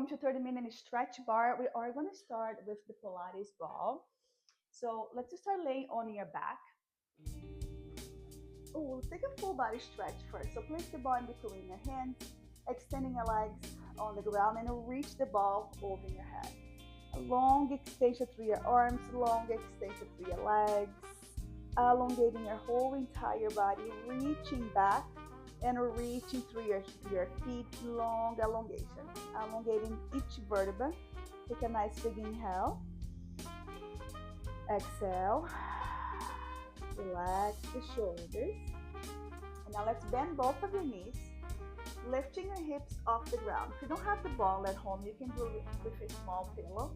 welcome to 30-minute stretch bar. We are going to start with the Pilates ball. So let's just start laying on your back. Oh, we'll take a full body stretch first. So place the ball in between your hands, extending your legs on the ground, and reach the ball over your head. A long extension through your arms, long extension through your legs, elongating your whole entire body, reaching back and reaching through your feet, long elongation, elongating each vertebra. Take a nice big inhale, exhale, relax the shoulders, and now let's bend both of your knees, lifting your hips off the ground. If you don't have the ball at home, you can do it with a small pillow.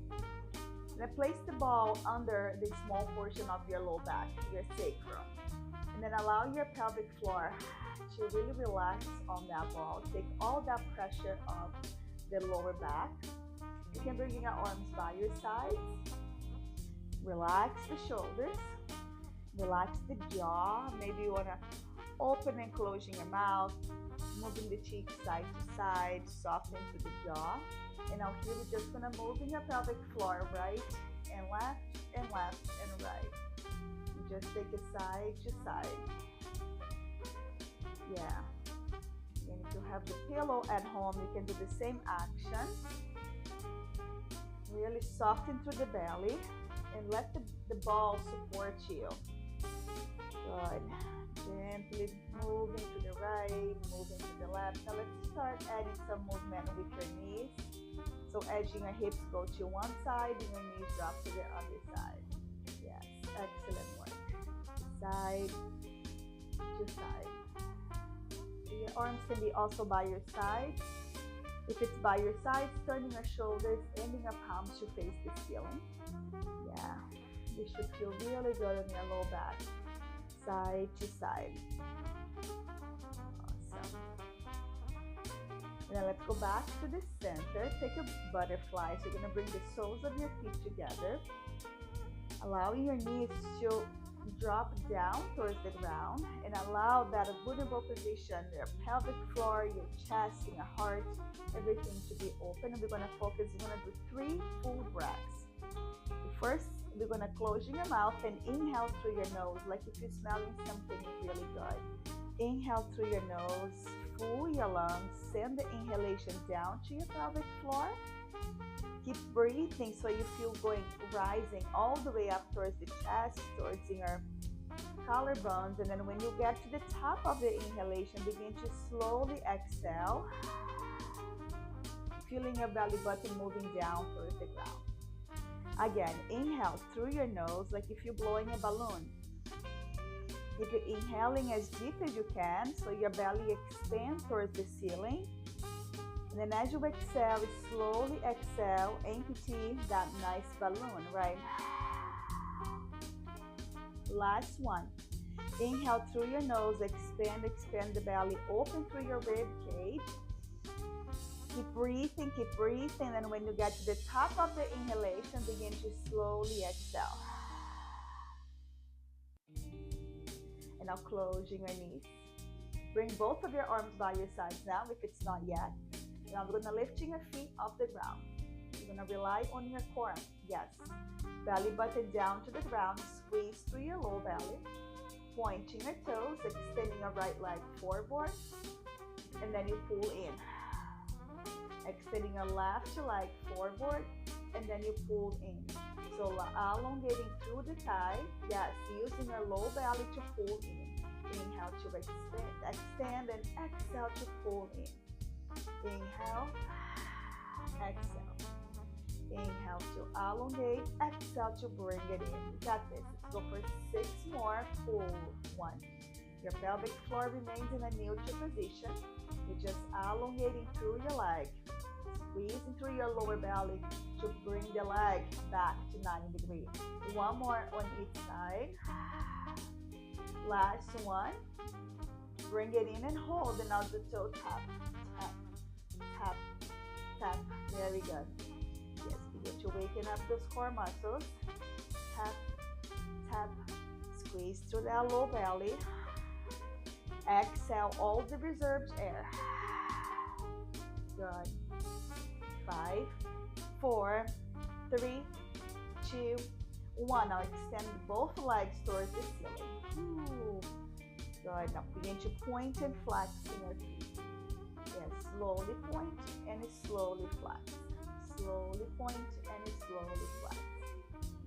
Then place the ball under the small portion of your low back, your sacrum, and then allow your pelvic floor to really relax on that ball. Take all that pressure off the lower back. You can bring your arms by your sides. Relax the shoulders. Relax the jaw. Maybe you want to open and closing your mouth, moving the cheeks side to side, softening through the jaw. And now here we're just going to move in your pelvic floor, right and left and right. You just take it side to side. Yeah. And if you have the pillow at home, you can do the same action. Really soften through the belly and let the ball support you. Good. Gently moving to the right, moving to the left. Now let's start adding some movement with your knees. So edging your hips go to one side and your knees drop to the other side. Yes, excellent work. Side to side. Your arms can be also by your side. If it's by your sides, turning your shoulders, ending your palms to face the ceiling. Yeah, you should feel really good on your low back. Side to side. Awesome. And then let's go back to the center. Take a butterfly. So you're going to bring the soles of your feet together, allowing your knees to drop down towards the ground, and allow that vulnerable position, your pelvic floor, your chest, and your heart, everything to be open. And we're going to focus. We're going to do 3 full breaths. First, we're going to close your mouth and inhale through your nose, like if you're smelling something really good. Inhale through your nose, full your lungs, send the inhalation down to your pelvic floor. Keep breathing so you feel going, rising all the way up towards the chest, towards your collarbones. And then when you get to the top of the inhalation, begin to slowly exhale, feeling your belly button moving down towards the ground. Again, inhale through your nose like if you're blowing a balloon. Keep it inhaling as deep as you can so your belly expands towards the ceiling. And then as you exhale, slowly exhale, empty that nice balloon, right? Last one. Inhale through your nose, expand the belly, open through your rib cage. Keep breathing, and when you get to the top of the inhalation, begin to slowly exhale. And now closing your knees. Bring both of your arms by your sides now, if it's not yet. Now we're going to lift your feet off the ground. You're going to rely on your core. Yes. Belly button down to the ground, squeeze through your low belly. Pointing your toes, extending your right leg forward, and then you pull in. Extending your left leg forward, and then you pull in. So elongating through the thigh, yes, using your low belly to pull in. Inhale to extend, and exhale to pull in. Inhale, exhale. Inhale to elongate, exhale to bring it in. You got this. Let's go for 6 more. Pull. 1. Your pelvic floor remains in a neutral position. You're just elongating through your leg, squeezing through your lower belly to bring the leg back to 90 degrees. 1 more on each side. Last one. Bring it in and hold, and now the toe tap, tap, tap, tap. Very good. Yes, begin to waken up those core muscles. Tap, tap, squeeze through that low belly. Exhale all the reserved air. Good. 5, 4, 3, 2, 1. Now extend both legs towards the ceiling. Ooh. Good. Now begin to point and flex in your feet. Yes, slowly point and slowly flex. Slowly point and slowly flex.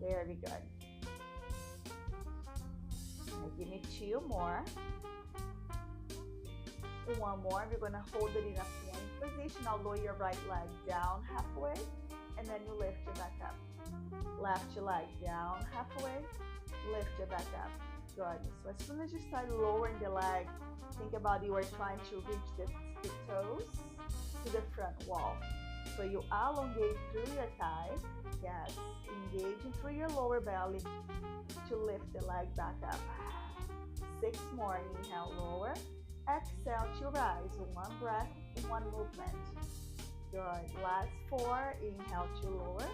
Very good. Now give me 2 more. One more. We're going to hold it in a point position. Now lower your right leg down halfway, and then you lift your back up. Left your leg down halfway, lift your back up. Good. So as soon as you start lowering the leg, think about you are trying to reach the toes to the front wall. So you elongate through your thigh. Yes. Engaging through your lower belly to lift the leg back up. 6 more. Inhale, lower. Exhale to rise. 1 breath, 1 movement. Good. Last 4. Inhale to lower.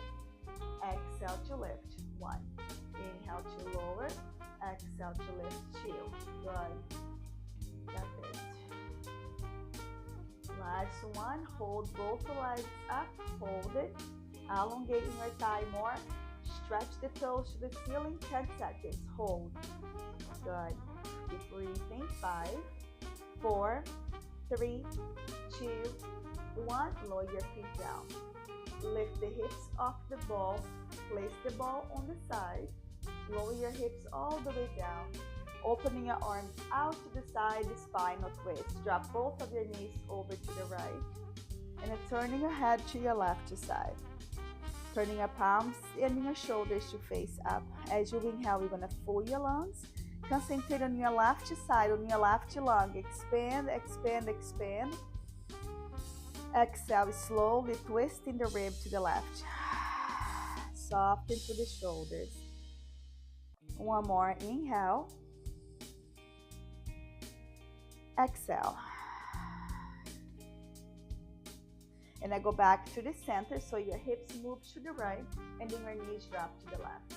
Exhale to lift. 1. Inhale to lower. Exhale to lift. 2. Good. That's it. Last 1. Hold both legs up. Hold it. Elongating your thigh more. Stretch the toes to the ceiling. 10 seconds. Hold. Good. Keep breathing. 5, 4, 3, 2, 1. Lower your feet down. Lift the hips off the ball. Place the ball on the side. Lower your hips all the way down. Opening your arms out to the side, the spinal twist. Drop both of your knees over to the right. And turning your head to your left side. Turning your palms and your shoulders to face up. As you inhale, you're going to fill your lungs. Concentrate on your left side, on your left lung. Expand, expand, expand. Exhale, slowly twisting the rib to the left. Soften to the shoulders. 1 more. Inhale. Exhale. And I go back to the center, so your hips move to the right, and then your knees drop to the left.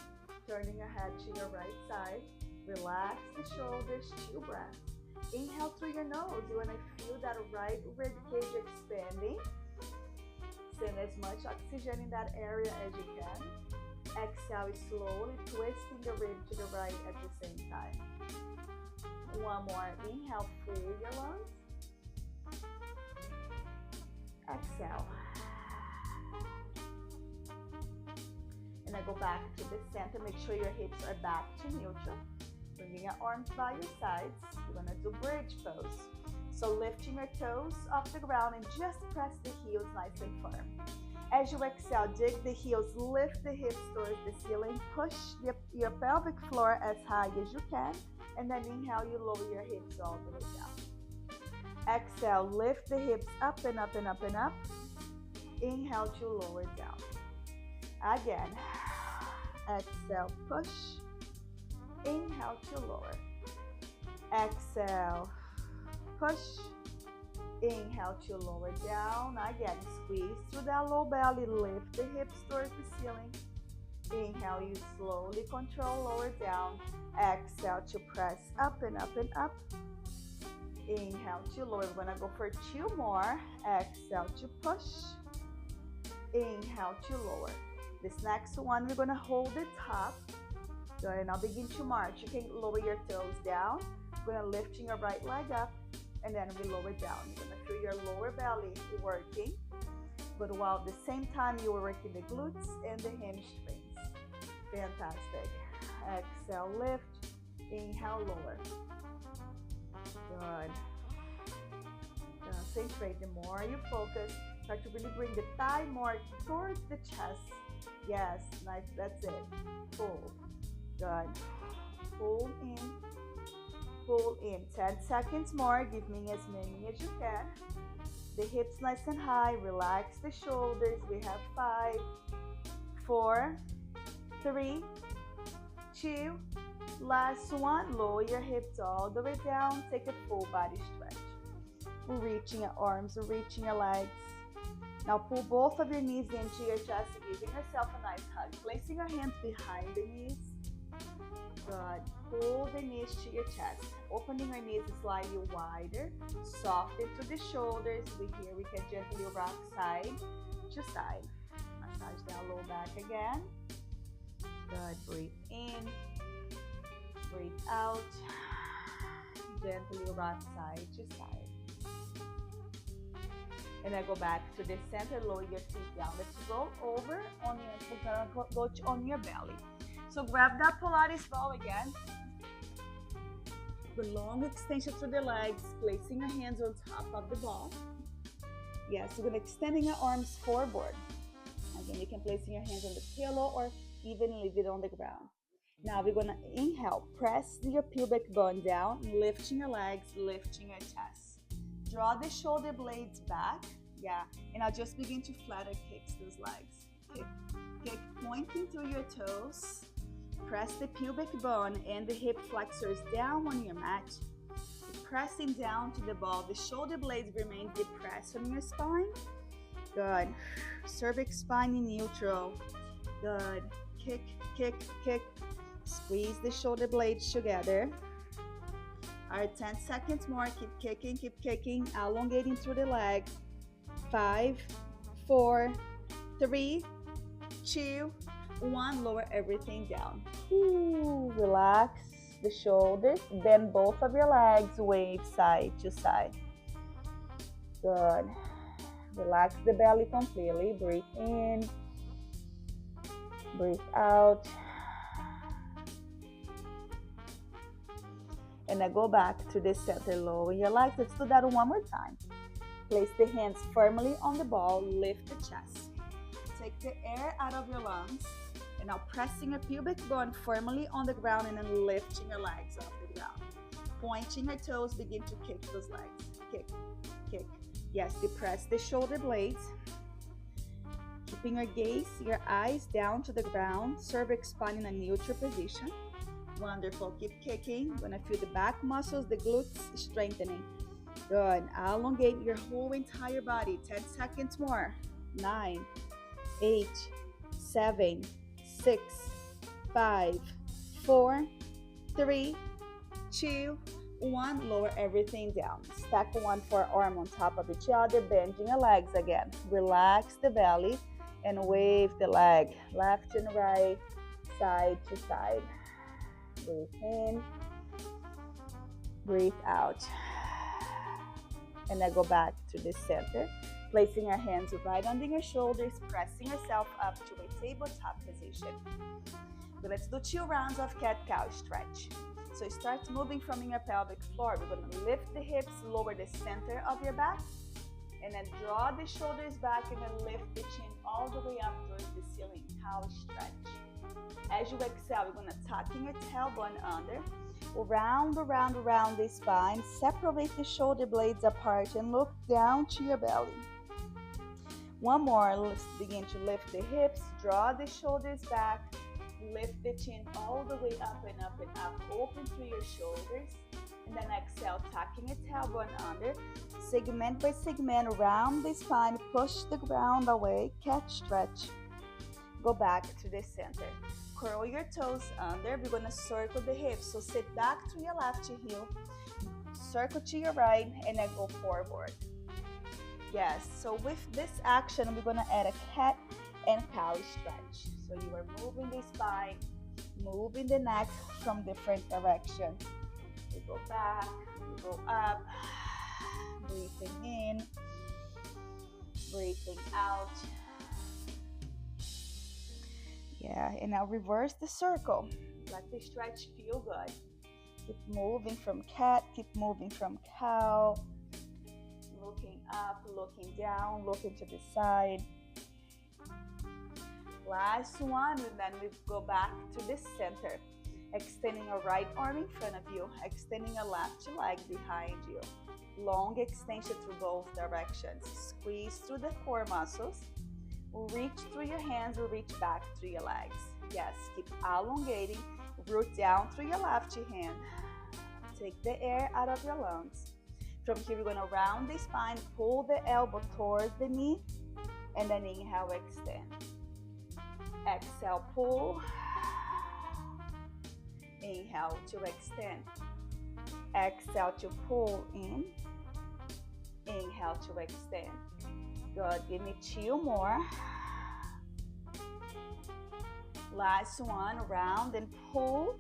Turning your head to your right side. Relax the shoulders, 2 breaths. Inhale through your nose. You want to feel that right rib cage expanding. Send as much oxygen in that area as you can. Exhale, slowly twisting the rib to the right at the same time. 1 more. Inhale, fill your lungs. Exhale. And I go back to the center. Make sure your hips are back to neutral. Bringing your arms by your sides. You're going to do bridge pose. So lifting your toes off the ground and just press the heels nice and firm. As you exhale, dig the heels, lift the hips towards the ceiling. Push your pelvic floor as high as you can. And then inhale, you lower your hips all the way down. Exhale, lift the hips up and up and up and up. Inhale to lower down. Again. Exhale, push. Inhale to lower. Exhale, push. Inhale to lower down. Again, squeeze through that low belly. Lift the hips towards the ceiling. Inhale, you slowly control lower down. Exhale to press up and up and up. Inhale to lower. We're going to go for 2 more. Exhale to push. Inhale to lower. This next one, we're going to hold the top. Good. Now begin to march. You can lower your toes down. We're going to lift your right leg up, and then we lower down. You're going to feel your lower belly working, but while at the same time you are working the glutes and the hamstrings. Fantastic. Exhale, lift. Inhale, lower. Good. Concentrate. The more you focus, try to really bring the thigh more towards the chest. Yes, nice. That's it. Pull. Good. Pull in. Pull in. 10 seconds more. Give me as many as you can. The hips nice and high. Relax the shoulders. We have 5, 4, 3, 2. Last one. Lower your hips all the way down. Take a full body stretch. We're reaching your arms. We're reaching your legs. Now pull both of your knees into your chest, giving yourself a nice hug. Placing your hands behind the knees. Good. Pull the knees to your chest. Opening your knees slightly wider. Soften to the shoulders. Here we can gently rock side to side. Massage down low back again. Good. Breathe in. Breathe out. Gently rock side to side. And then go back to the center. Lower your feet down. Let's roll over on on your belly. So grab that Pilates ball again. The long extension through the legs, placing your hands on top of the ball. Yes, we're going to extending your arms forward. Again, you can place your hands on the pillow or even leave it on the ground. Now we're going to inhale, press your pubic bone down, lifting your legs, lifting your chest. Draw the shoulder blades back. Yeah, and I'll just begin to flatter kicks those legs. Kick, kick, pointing through your toes. Press the pubic bone and the hip flexors down on your mat. Pressing down to the ball. The shoulder blades remain depressed on your spine. Good. Cervix spine in neutral. Good. Kick, kick, kick. Squeeze the shoulder blades together. All right, 10 seconds more. Keep kicking, elongating through the legs. 5, 4, 3, 2, 1. Lower everything down. Ooh, relax the shoulders. Bend both of your legs. Wave side to side. Good. Relax the belly completely. Breathe in. Breathe out. And then go back to the center. Lower your legs. Let's do that one more time. Place the hands firmly on the ball. Lift the chest. Take the air out of your lungs. And now pressing your pubic bone firmly on the ground and then lifting your legs off the ground. Pointing your toes, begin to kick those legs. Kick, kick. Yes, depress the shoulder blades. Keeping your gaze, your eyes down to the ground. Cervix spine in a neutral position. Wonderful. Keep kicking. Gonna feel the back muscles, the glutes strengthening. Good. Elongate your whole entire body. 10 seconds more. 9, 8, 7, 6, 5, 4, 3, 2, 1. Lower everything down. Stack one forearm on top of each other, bending your legs again. Relax the belly and wave the leg left and right, side to side. Breathe in, breathe out. And then go back to the center, placing your hands right under your shoulders, pressing yourself up to a tabletop position. But let's do 2 rounds of cat-cow stretch. So start moving from your pelvic floor. We're going to lift the hips, lower the center of your back, and then draw the shoulders back and then lift the chin all the way up towards the ceiling. Cow stretch. As you exhale, we're going to tuck in your tailbone under, round the spine, separate the shoulder blades apart and look down to your belly. One more. Let's begin to lift the hips, draw the shoulders back, lift the chin all the way up and up and up, open through your shoulders, and then exhale, tucking your tailbone under, segment by segment, round the spine, push the ground away, cat stretch. Go back to the center. Curl your toes under. We're going to circle the hips. So sit back to your left heel, circle to your right, and then go forward. Yes, so with this action, we're going to add a cat and cow stretch. So you are moving the spine, moving the neck from different directions. We go back, we go up, breathing in, breathing out. Yeah, and now reverse the circle. Let the stretch feel good. Keep moving from cat, keep moving from cow. Looking up, looking down, looking to the side. Last one, and then we go back to the center. Extending a right arm in front of you, extending a left leg behind you. Long extension through both directions. Squeeze through the core muscles. Reach through your hands or reach back through your legs. Yes, keep elongating. Root down through your left hand. Take the air out of your lungs. From here, we're going to round the spine, pull the elbow towards the knee, and then inhale, extend. Exhale, pull. Inhale to extend. Exhale to pull in. Inhale to extend. Good, give me 2 more. Last one, round and pull,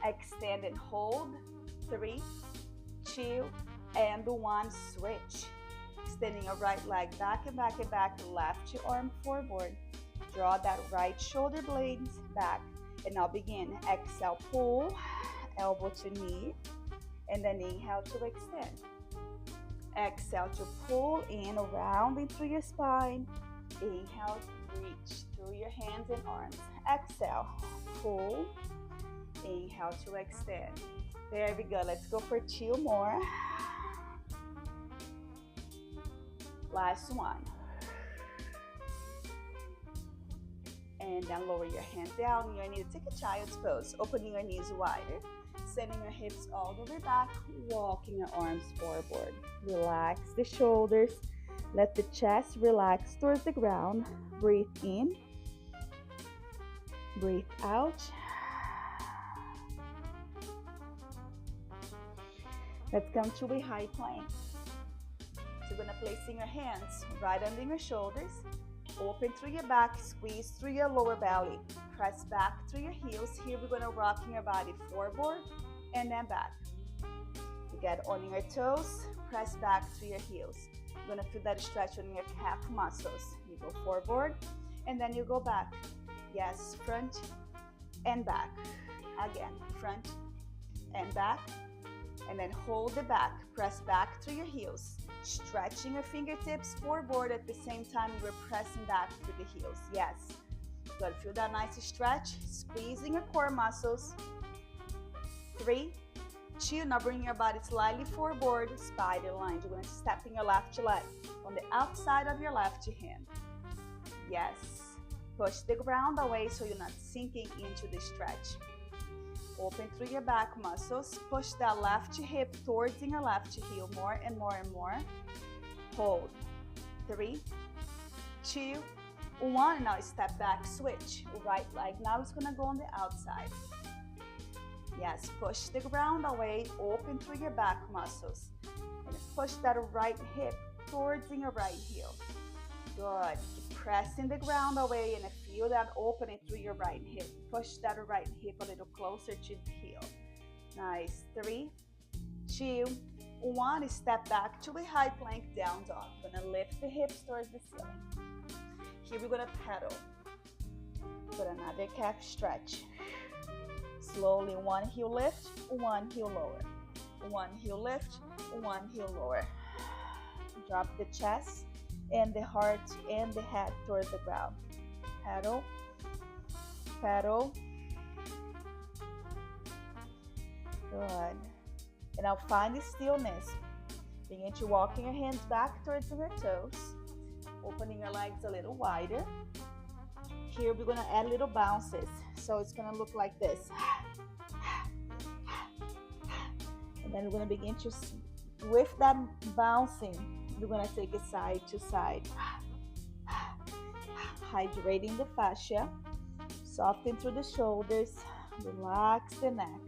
extend and hold. 3, 2, and 1, switch. Extending your right leg back and back and back, left your arm forward. Draw that right shoulder blades back. And now begin. Exhale, pull, elbow to knee, and then inhale to extend. Exhale to pull in, around into your spine. Inhale, reach through your hands and arms. Exhale, pull, inhale to extend. Very good. Let's go for 2 more. Last one. And then lower your hands down. You're going to need to take a child's pose. Opening your knees wider. Sending your hips all the way back. Walking your arms forward. Relax the shoulders. Let the chest relax towards the ground. Breathe in. Breathe out. Let's come to a high plank. So you're going to placing your hands right under your shoulders. Open through your back, squeeze through your lower belly. Press back through your heels. Here we're going to rock your body forward and then back. You get on your toes, press back through your heels. You're going to feel that stretch on your calf muscles. You go forward and then you go back. Yes, front and back. Again, front and back. And then hold the back. Press back through your heels. Stretching your fingertips forward at the same time we're pressing back through the heels. Yes. Good. Feel that nice stretch. Squeezing your core muscles. 3, 2. Now bring your body slightly forward. Spider line. You're going to step in your left leg on the outside of your left hand. Yes. Push the ground away so you're not sinking into the stretch. Open through your back muscles. Push that left hip towards your left heel more and more and more. Hold. 3, 2, 1. Now step back, switch. Right leg now is going to go on the outside. Yes, push the ground away. Open through your back muscles. And push that right hip towards your right heel. Good. Keep pressing the ground away and feel that opening through your right hip. Push that right hip a little closer to the heel. Nice. 3, 2, 1. Step back to a high plank, down dog. Gonna lift the hips towards the ceiling. Here we're gonna pedal. Put another calf stretch. Slowly, one heel lift, one heel lower. One heel lift, one heel lower. Drop the chest and the heart and the head towards the ground. Pedal, pedal. Good. And now find the stillness. Begin to walking your hands back towards your toes. Opening your legs a little wider. Here we're going to add little bounces. So it's going to look like this. And then we're going to begin to, with that bouncing, we're going to take it side to side. Hydrating the fascia. Soften through the shoulders. Relax the neck.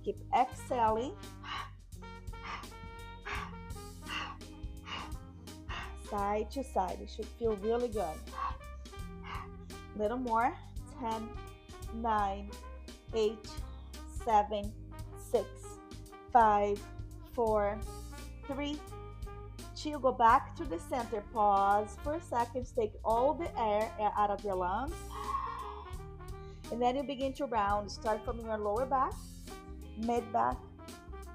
Keep exhaling. Side to side. It should feel really good. Little more. 10, 9, 8, 7, 6, 5, 4, 3, 2. Go back to the center. Pause for a second. Take all the air out of your lungs. And then you begin to round. Start from your lower back, mid back,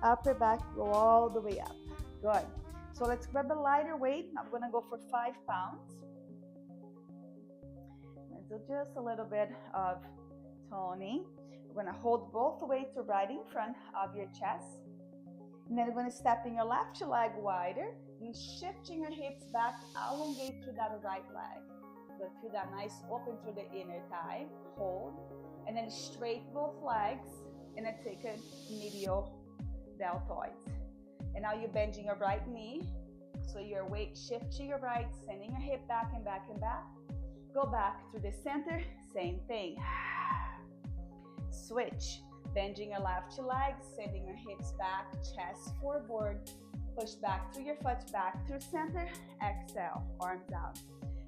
upper back. Go all the way up. Good. So let's grab a lighter weight. I'm going to go for 5 pounds. Let's do just a little bit of toning. We're going to hold both weights right in front of your chest. And then you're going to step in your left leg wider and shifting your hips back, elongate through that right leg. Good. Feel that nice open through the inner thigh. Hold. And then straight both legs. And then take a medial deltoid. And now you're bending your right knee. So your weight shift to your right, sending your hip back and back and back. Go back to the center. Same thing. Switch. Bending your left leg, sending your hips back, chest forward. Push back through your foot, back through center. Exhale, arms out.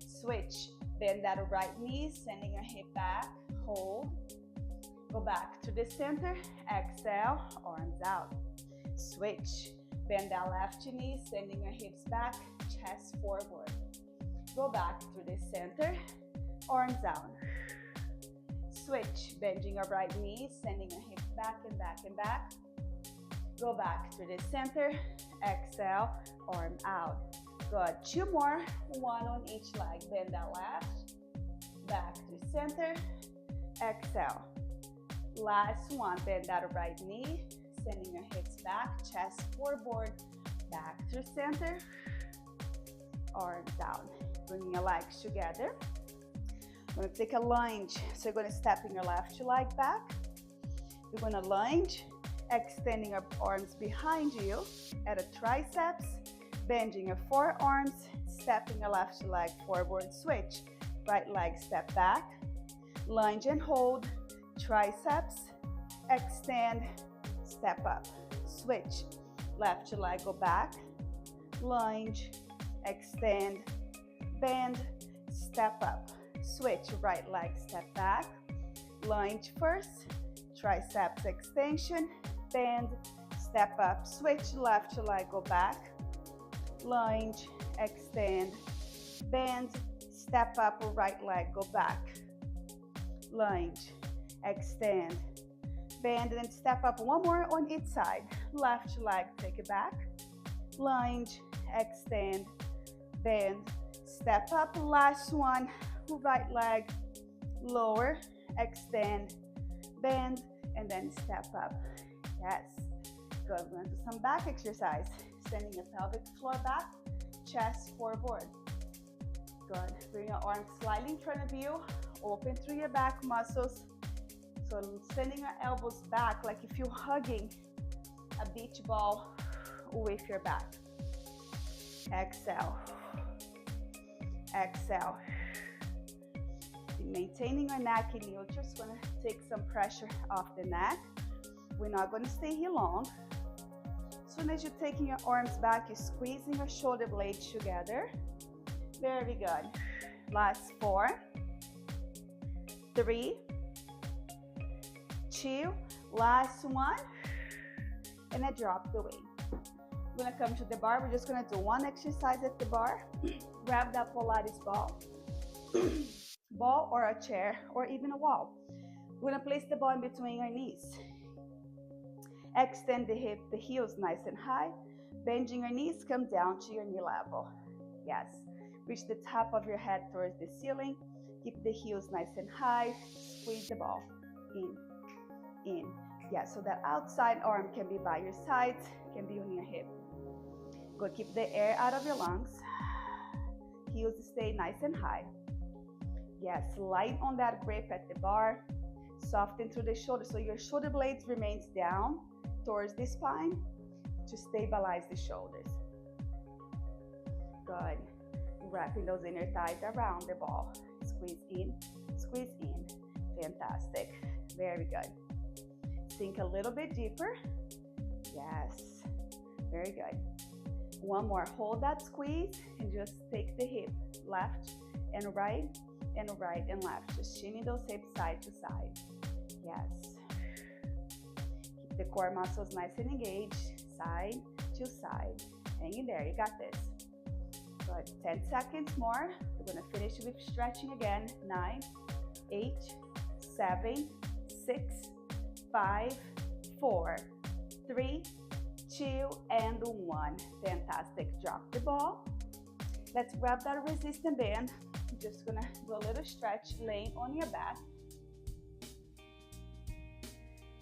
Switch. Bend that right knee, sending your hip back. Hold. Go back to the center. Exhale, arms out. Switch. Bend that left knee, sending your hips back, chest forward. Go back to the center, arms out. Switch. Bending your right knee, sending your hips back and back and back. Go back to the center. Exhale, arm out. Good. 2 more. 1 on each leg. Bend that left. Back to center. Exhale. Last one. Bend that right knee. Sending your hips back. Chest forward. Back to center. Arms out. Bringing your legs together. I'm going to take a lunge. So you're going to step in your left leg back. You're going to lunge. Extending your arms behind you at a triceps, bending your forearms, stepping your left leg forward, switch, right leg step back, lunge and hold, triceps, extend, step up, switch, left leg go back, lunge, extend, bend, step up, switch, right leg step back, lunge first, triceps extension, bend, step up, switch, left leg go back, lunge, extend, bend, step up, right leg go back, lunge, extend, bend, and then step up. One more on each side, left leg take it back, lunge, extend, bend, step up, last one, right leg, lower, extend, bend, and then step up. Yes, good. We're going to do some back exercise. Sending your pelvic floor back, chest forward. Good. Bring your arms slightly in front of you. Open through your back muscles. So sending your elbows back like if you're hugging a beach ball with your back. Exhale. Exhale. Maintaining your neck in you. Just want to take some pressure off the neck. We're not going to stay here long. As soon as you're taking your arms back, you're squeezing your shoulder blades together. Very good. Last 4, 3, 2, last one, and I drop the weight. We're going to come to the bar. We're just going to do one exercise at the bar. Grab that Pilates ball. Ball or a chair or even a wall. We're going to place the ball in between your knees. Extend the heels nice and high. Bending your knees, come down to your knee level. Yes. Reach the top of your head towards the ceiling. Keep the heels nice and high. Squeeze the ball in, in. Yeah, so that outside arm can be by your sides, can be on your hip. Good. Keep the air out of your lungs. Heels stay nice and high. Yes, light on that grip at the bar. Soften through the shoulder so your shoulder blades remains down towards the spine to stabilize the shoulders. Good. Wrapping those inner thighs around the ball. Squeeze in, squeeze in. Fantastic. Very good. Sink a little bit deeper. Yes. Very good. One more. Hold that squeeze and just take the hip left and right and right and left. Just shimmy those hips side to side. Yes. Keep the core muscles nice and engaged, side to side. Hang in there, you got this. Good. 10 seconds more. We're going to finish with stretching again. 9, 8, 7, 6, 5, 4, 3, 2, and 1. Fantastic. Drop the ball. Let's grab that resistant band. I'm just gonna do a little stretch, laying on your back.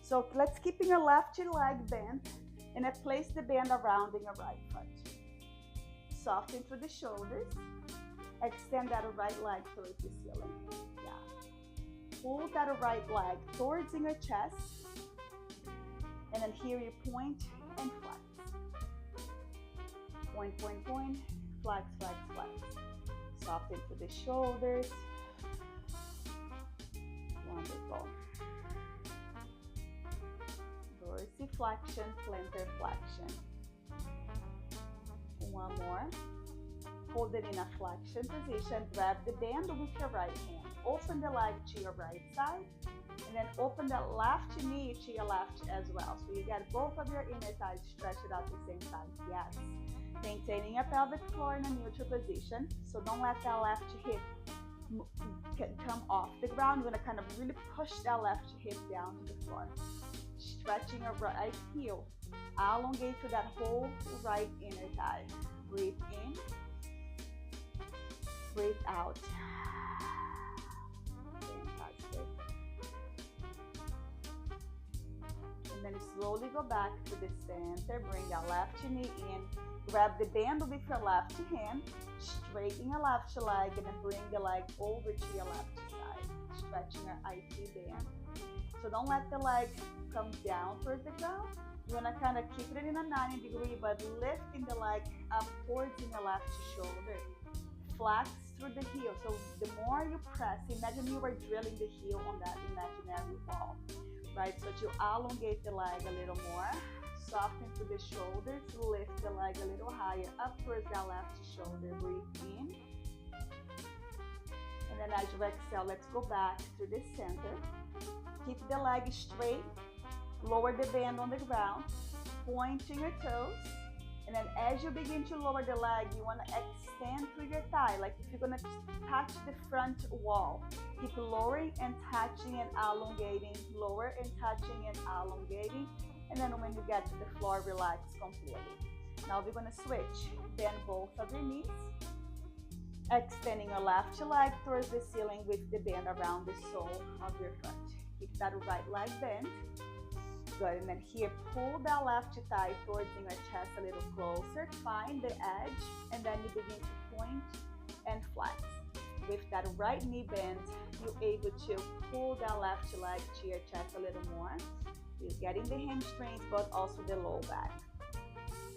So let's keep your left leg bent, and I place the band around in your right foot. Soften through the shoulders. Extend that right leg towards the ceiling. Yeah. Pull that right leg towards your chest, and then here you point and flex. Point, point, point. Flex, flex, flex. Soften through the shoulders. Wonderful. Dorsiflexion, plantar flexion. One more. Hold it in a flexion position. Grab the band with your right hand. Open the leg to your right side. And then open the left knee to your left as well. So you get both of your inner thighs stretched out at the same time. Yes. Maintaining your pelvic floor in a neutral position. So don't let that left hip come off the ground. You're going to kind of really push that left hip down to the floor. Stretching your right heel. Elongate through that whole right inner thigh. Breathe in. Breathe out. Fantastic. And then slowly go back to the center. Bring your left knee in. Grab the band with your left hand. Straighten your left leg and then bring the leg over to your left side. Stretching your IT band. So don't let the leg come down towards the ground. You want to kind of keep it in a 90-degree, but lifting the leg up towards your left shoulder. Flex through the heel. So the more you press, imagine you were drilling the heel on that imaginary wall, right? So to elongate the leg a little more, soften through the shoulders, lift the leg a little higher up towards that left shoulder. Breathe in. And then as you exhale, let's go back to the center. Keep the leg straight. Lower the band on the ground. Pointing your toes. And then as you begin to lower the leg, you want to extend through your thigh. Like if you're going to touch the front wall, keep lowering and touching and elongating. Lower and touching and elongating. And then when you get to the floor, relax completely. Now we're going to switch. Bend both of your knees. Extending your left leg towards the ceiling with the band around the sole of your foot. Keep that right leg bent. Good. And then here, pull that left thigh towards your chest a little closer. Find the edge. And then you begin to point and flex. With that right knee bent, you're able to pull that left leg to your chest a little more. You're getting the hamstrings, but also the low back.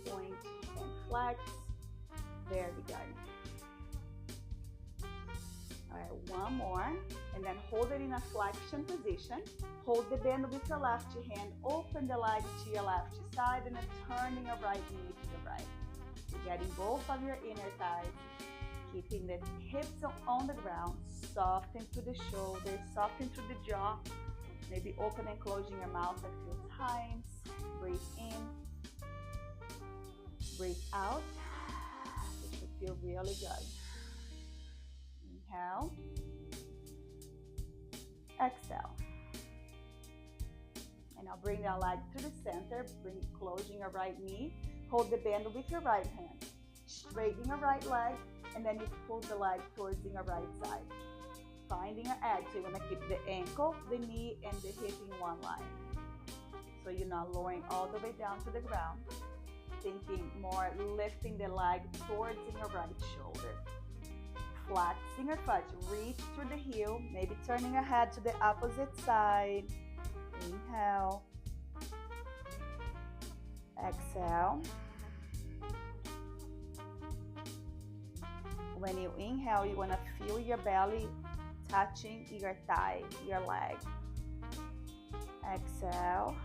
Point and flex. Very good. All right, one more. And then hold it in a flexion position. Hold the band with your left hand. Open the leg to your left side and then turning your right knee to the right. You're getting both of your inner thighs. Keeping the hips on the ground. Soften through the shoulders. Soften through the jaw. Maybe open and closing your mouth a few times. Breathe in. Breathe out. It should feel really good. Inhale. Exhale. And now bring that leg to the center. Bring closing your right knee. Hold the band with your right hand. Straighten your right leg. And then you pull the leg towards your right side. Finding an edge. So you want to keep the ankle, the knee, and the hip in one line. So you're not lowering all the way down to the ground. Thinking more lifting the leg towards your right shoulder. Flexing your foot. Reach through the heel. Maybe turning your head to the opposite side. Inhale. Exhale. When you inhale, you want to feel your belly touching your thigh, your leg. Exhale.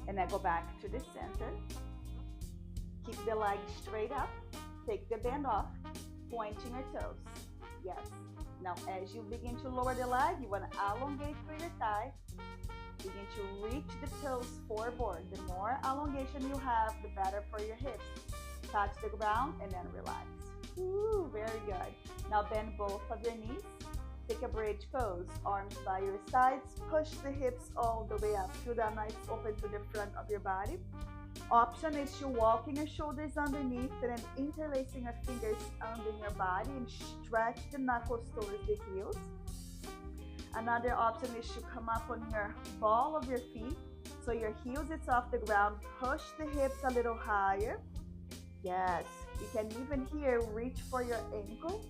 And then go back to the center. Keep the leg straight up. Take the band off. Pointing your toes. Yes. Now as you begin to lower the leg, you want to elongate through your thigh. Begin to reach the toes forward. The more elongation you have, the better for your hips. Touch the ground and then relax. Ooh, very good. Now bend both of your knees. Take a bridge pose. Arms by your sides. Push the hips all the way up. Feel that nice open to the front of your body. Option is to walking your shoulders underneath and then interlacing your fingers under your body and stretch the knuckles towards the heels. Another option is to come up on your ball of your feet. So your heels is off the ground. Push the hips a little higher. Yes, you can even here reach for your ankle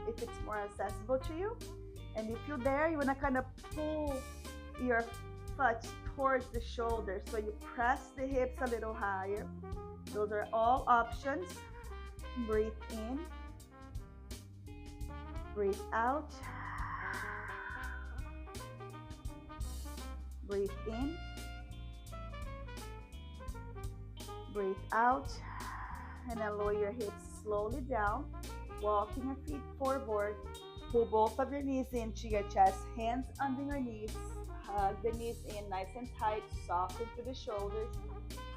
if it's more accessible to you. And if you're there, you want to kind of pull your foot towards the shoulder. So you press the hips a little higher. Those are all options. Breathe in. Breathe out. Breathe in. Breathe out. And then lower your hips slowly down. Walking your feet forward. Pull both of your knees into your chest. Hands under your knees. Hug the knees in nice and tight. Soften through the shoulders.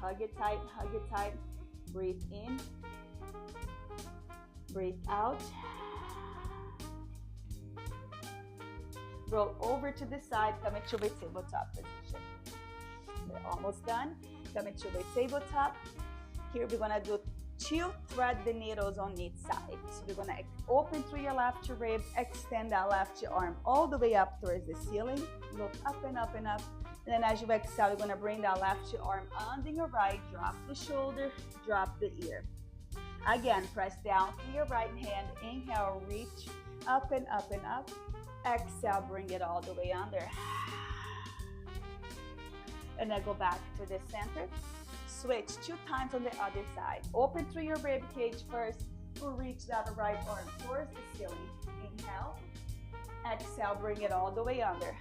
Hug it tight, hug it tight. Breathe in. Breathe out. Roll over to the side. Come into a tabletop position. We're almost done. Come into a tabletop. Here we're gonna do 2 thread the needles on each side. So we're gonna open through your left rib, extend that left arm all the way up towards the ceiling. Look up and up and up. And then as you exhale, you're gonna bring that left arm under your right, drop the shoulder, drop the ear. Again, press down through your right hand. Inhale, reach up and up and up. Exhale, bring it all the way under. And then go back to the center. Switch 2 times on the other side. Open through your rib cage first. Reach that right arm towards the ceiling. Inhale. Exhale, bring it all the way under.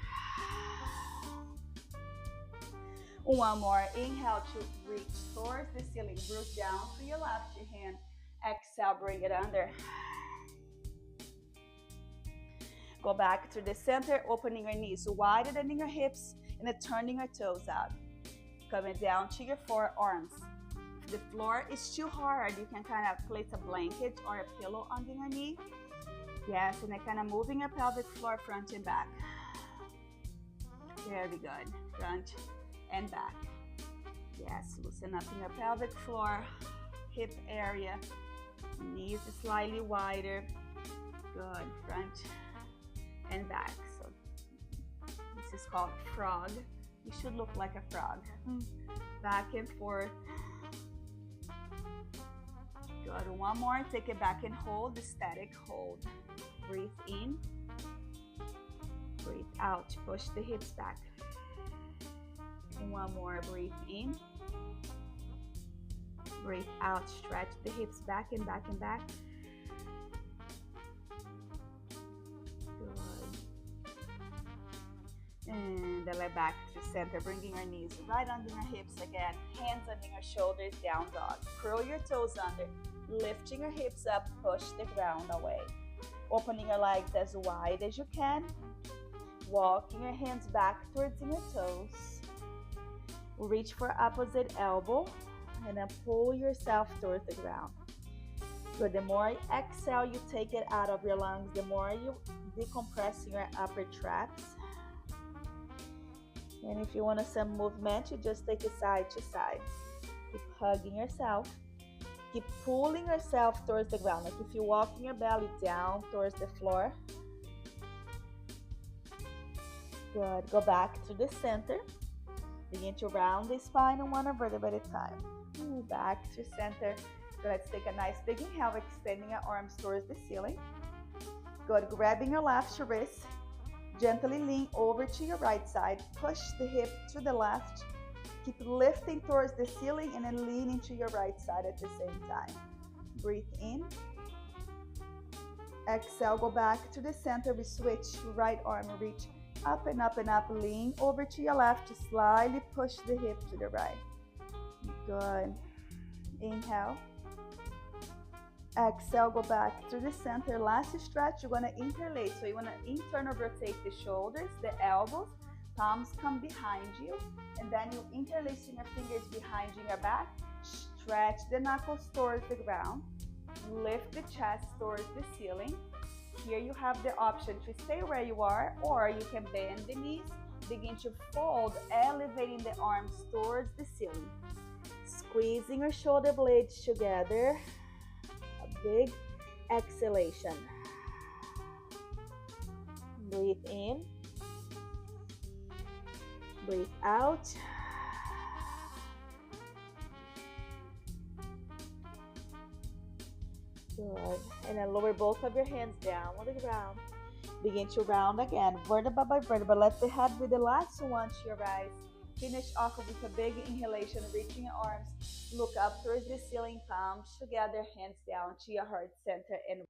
One more. Inhale to reach towards the ceiling. Root down through your left hand. Exhale, bring it under. Go back to the center, opening your knees wider than your hips, and then turning your toes out. Coming down to your forearms. If the floor is too hard, you can kind of place a blanket or a pillow under your knee. Yes, and then kind of moving your pelvic floor front and back. Very good. Front and back. Yes, loosen up in your pelvic floor, hip area. Knees slightly wider. Good. Front and back. So this is called frog. You should look like a frog. Back and forth. Good. One more. Take it back and hold. The static hold. Breathe in. Breathe out. Push the hips back. One more. Breathe in. Breathe out. Stretch the hips back and back and back. And then leg back to center, bringing your knees right under your hips again. Hands under your shoulders, down dog. Curl your toes under, lifting your hips up, push the ground away. Opening your legs as wide as you can. Walking your hands back towards your toes. Reach for opposite elbow, and then pull yourself towards the ground. Good. The more you exhale, you take it out of your lungs, the more you decompress your upper traps. And if you want some movement, you just take it side to side. Keep hugging yourself. Keep pulling yourself towards the ground. Like if you're walking your belly down towards the floor. Good. Go back to the center. Begin to round the spine one vertebra at a time. Back to center. So let's take a nice big inhale, extending your arms towards the ceiling. Good. Grabbing your left wrist. Gently lean over to your right side. Push the hip to the left. Keep lifting towards the ceiling and then leaning to your right side at the same time. Breathe in. Exhale, go back to the center. We switch. Right arm, reach up and up and up. Lean over to your left. Slightly push the hip to the right. Good. Inhale. Exhale, go back to the center. Last stretch, you're going to interlace. So you want to internal rotate the shoulders, the elbows, palms come behind you, and then you interlacing your fingers behind you in your back. Stretch the knuckles towards the ground. Lift the chest towards the ceiling. Here you have the option to stay where you are, or you can bend the knees, begin to fold, elevating the arms towards the ceiling. Squeezing your shoulder blades together. Big exhalation. Breathe in. Breathe out. Good. And then lower both of your hands down on the ground. Begin to round again, vertebra by vertebra. Let the head be the last one to your rise. Finish off with a big inhalation, reaching your arms. Look up towards the ceiling, palms together, hands down to your heart center, and